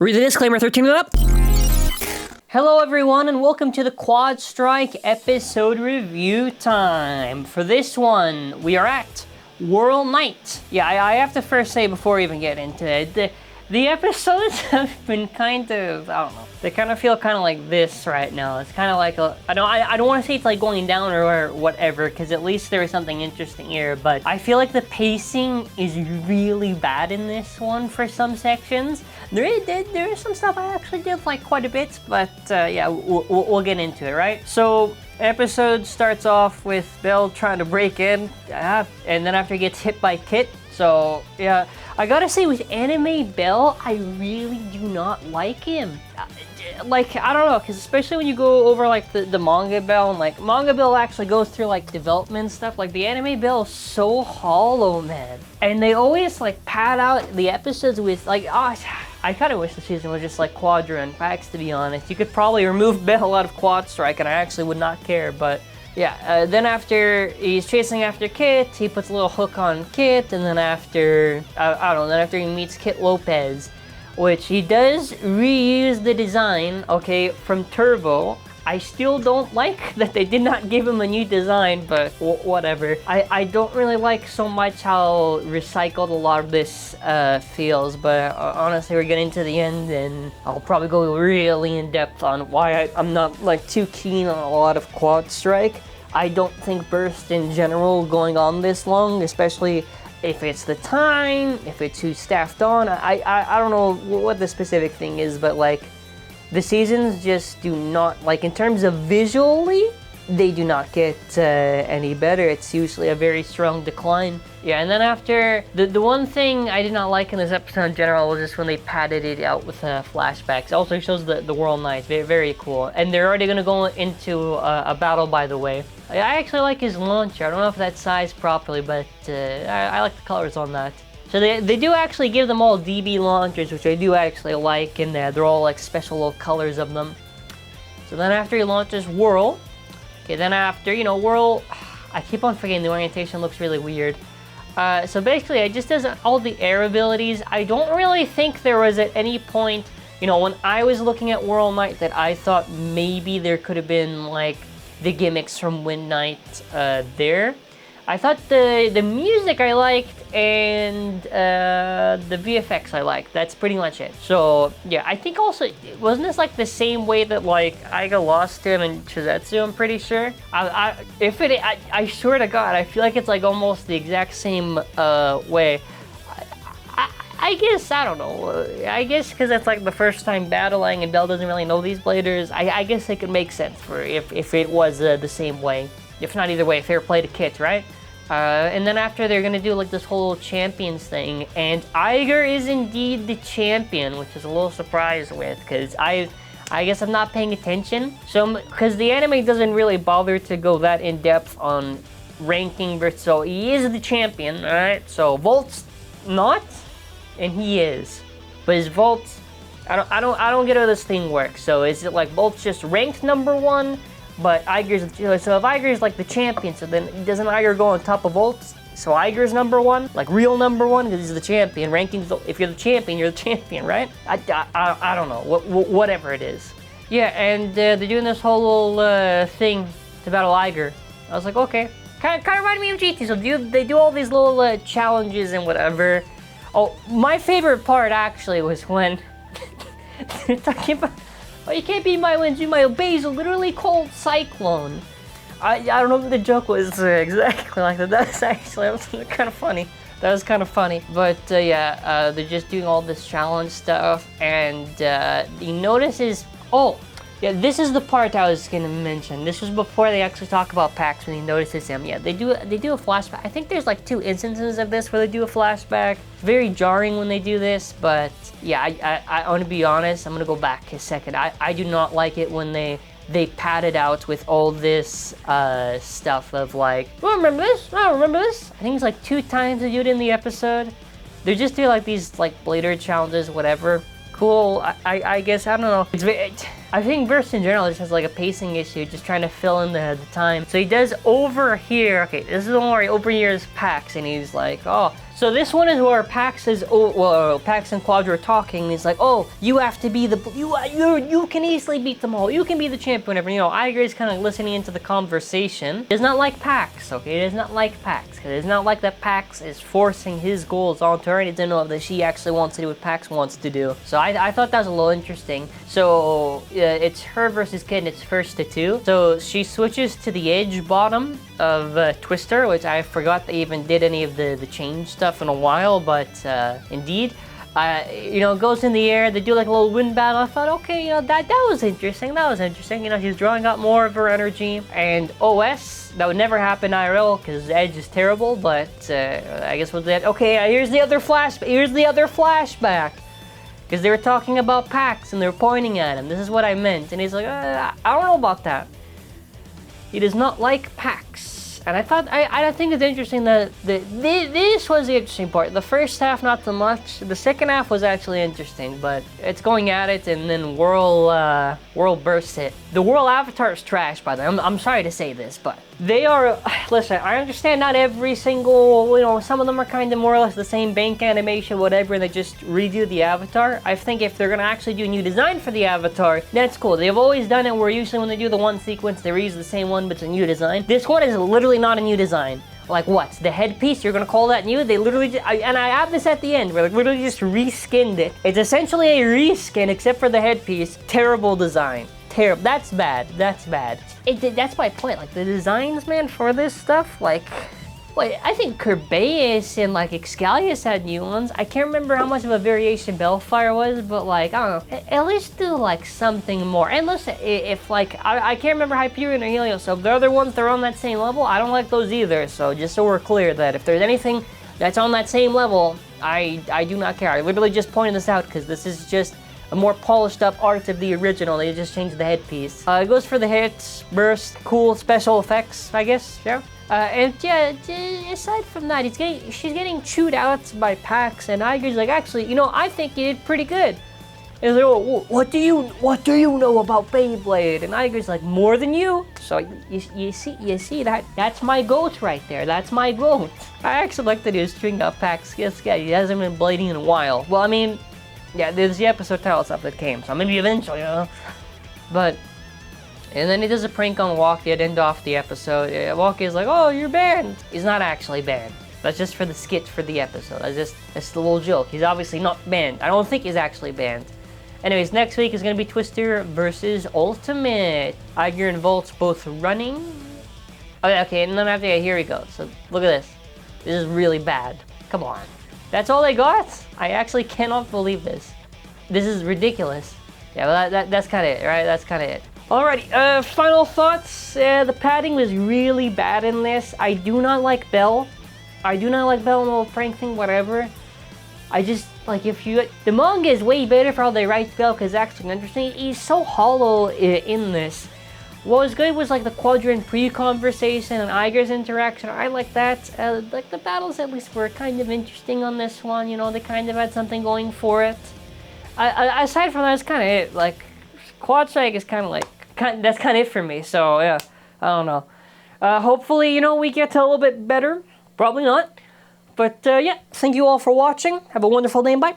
Read the disclaimer, 13 it up. Hello everyone and welcome to the QuadStrike episode review time. For this one, we are at Whirl Night. Yeah, I have to first say before we even get into it, the episodes have been kind of, I don't know, they kind of feel kind of like this right now. It's kind of like, I don't want to say it's like going down or whatever, because at least there is something interesting here, but I feel like the pacing is really bad in this one for some sections. There is some stuff I actually did like quite a bit, but yeah, we'll get into it, right? So, episode starts off with Bell trying to break in, and then after he gets hit by Kit. So, yeah, I gotta say with Anime Bell, I really do not like him. Like, I don't know, because especially when you go over like the manga Bell, and like manga Bell actually goes through like development stuff, like the Anime Bell is so hollow, man. And they always like pad out the episodes with like, I kind of wish the season was just like Quadra and packs, to be honest. You could probably remove Bell out of QuadStrike and I actually would not care, but yeah, then after he's chasing after Kit, he puts a little hook on Kit, and then after, I don't know, then after he meets Kit Lopez, which he does reuse the design, okay, from Turbo. I still don't like that they did not give him a new design, but whatever. I don't really like so much how recycled a lot of this feels, but honestly, we're getting to the end, and I'll probably go really in depth on why I'm not like too keen on a lot of QuadStrike. I don't think Burst in general going on this long, especially if it's the time, if it's who's staffed on. I don't know what the specific thing is, but like, the seasons just do not, like in terms of visually, they do not get any better. It's usually a very strong decline. Yeah, and then after, the one thing I did not like in this episode in general was just when they padded it out with flashbacks. It also shows the Whirl Night, very, very cool. And they're already gonna go into a battle, by the way. I actually like his launcher. I don't know if that's sized properly, but I like the colors on that. So they do actually give them all DB launchers, which I do actually like, and they're all like special little colors of them. So then after he launches Whirl, okay, then after, you know, Whirl, I keep on forgetting the orientation looks really weird. So basically, it just does all the air abilities. I don't really think there was at any point, you know, when I was looking at Whirl Night, that I thought maybe there could have been like the gimmicks from Wind Night there. I thought the music I liked, and the VFX I liked. That's pretty much it. So yeah, I think also, wasn't this like the same way that like Aiger lost him in Chizetsu, I'm pretty sure? I swear to God, I feel like it's like almost the exact same way. I guess, I don't know, I guess because it's like the first time battling and Bell doesn't really know these bladers, I guess it could make sense for if it was the same way. If not either way, fair play to Kit, right? And then after, they're gonna do like this whole champions thing, and Aiger is indeed the champion, which is a little surprised with, because I guess I'm not paying attention. So, because the anime doesn't really bother to go that in depth on ranking, but so he is the champion, alright? So Volt's not, and he is. But is Volt, I don't get how this thing works. So is it like Volt's just ranked #1? But Aiger's, so if Aiger's like the champion, so then doesn't Aiger go on top of Volt? So Aiger's #1, like real #1, because he's the champion. Rankings, if you're the champion, you're the champion, right? I don't know, whatever it is. Yeah, and they're doing this whole little thing to battle Aiger. I was like, okay. Kind of reminded me of GT, so they do all these little challenges and whatever. Oh, my favorite part actually was when they're talking about, oh, you can't beat my wins, you my obeys a literally cold cyclone. I don't know if the joke was exactly like that. That was kind of funny. That was kind of funny. But yeah, they're just doing all this challenge stuff, and he notices, oh, yeah, this is the part I was gonna mention. This was before they actually talk about Pax when he notices him. Yeah, they do a flashback. I think there's like 2 instances of this where they do a flashback. It's very jarring when they do this, but yeah, I want to be honest. I'm gonna go back a second. I do not like it when they pad it out with all this stuff of like, oh, remember this? I don't remember this. I think it's like 2 times they do it in the episode. They're just doing like these like blader challenges, whatever. Cool, I guess, I don't know. I think Burst in general just has like a pacing issue, just trying to fill in the time. So he does over here, okay, this is the one where he overhears Pax, and he's like, oh, So this one is where Pax is, Pax and Quadra are talking, and he's like, oh, you have to be you can easily beat them all. You can be the champion, whatever. You know, Aiger is kind of listening into the conversation. He does not like Pax, okay? He does not like Pax, because it's not like that Pax is forcing his goals onto her, and he doesn't know that she actually wants to do what Pax wants to do. So I thought that was a little interesting. So it's her versus Kid, and it's first to 2. So she switches to the edge bottom of Twister, which I forgot they even did any of the change stuff in a while, but indeed. You know, goes in the air, they do like a little wind battle. I thought, okay, you know, that was interesting, You know, she's drawing out more of her energy. And OS, that would never happen IRL, because Edge is terrible, but I guess with that, okay, here's the other flashback. Because they were talking about Pax, and they were pointing at him. This is what I meant. And he's like, I don't know about that. He does not like Pax. And I think it's interesting that this was the interesting part. The first half, not so much. The second half was actually interesting, but it's going at it, and then Whirl bursts it. The Whirl avatar is trash, by the way. I'm sorry to say this, but they are, listen, I understand not every single, you know, some of them are kind of more or less the same bank animation, whatever, and they just redo the avatar. I think if they're going to actually do a new design for the avatar, that's cool. They've always done it where usually when they do the one sequence, they reuse the same one, but it's a new design. This one is literally not a new design. Like what? The headpiece, you're going to call that new? They literally, and I have this at the end, where they literally just reskinned it. It's essentially a reskin, except for the headpiece. Terrible design. Terrible. That's bad. That's bad. That's my point. Like the designs, man, for this stuff, like I think Kerbeus and like Excalius had new ones. I can't remember how much of a variation Bellfire was, but like, I don't know. At least do like something more. And listen, if like, I can't remember Hyperion or Helios, so if the other ones that are on that same level, I don't like those either. So just so we're clear that if there's anything that's on that same level, I do not care. I literally just pointed this out because this is just a more polished up art of the original. They just changed the headpiece. It goes for the hits, burst, cool special effects, I guess, yeah. And yeah, aside from that, she's getting chewed out by Pax, and Aiger's like, actually, you know, I think you did pretty good. And they're like, oh, what do you know about Beyblade? And Aiger's like, more than you. So you see that's my goat right there. That's my goat. I actually like that he was stringing up Pax. Yes, yeah, he hasn't been blading in a while. Well, I mean, yeah, there's the episode title stuff that came, so maybe eventually, you know. But, and then he does a prank on Walkie to end off the episode. Walkie is like, oh, you're banned. He's not actually banned. That's just for the skit for the episode. That's the little joke. He's obviously not banned. I don't think he's actually banned. Anyways, next week is going to be Twister versus Ultimate. Aiger and Volt's both running. Okay, and then after that, here we go. So, look at this. This is really bad. Come on. That's all they got? I actually cannot believe this. This is ridiculous. Yeah, well, that's kind of it, right? That's kind of it. Alrighty, final thoughts. The padding was really bad in this. I do not like Bell. I do not like Bell in the little prank thing, whatever. I just, like, the manga is way better for how they write Bell, because actually interesting. He's so hollow in this. What was good was like the Quadrant pre-conversation and Aiger's interaction. I like that. Like the battles at least were kind of interesting on this one. You know, they kind of had something going for it. Aside from that, it's kind of it. Like QuadStrike is kind of like that's kind of it for me. So yeah, I don't know. Hopefully, you know, we get a little bit better. Probably not. But yeah, thank you all for watching. Have a wonderful day and bye.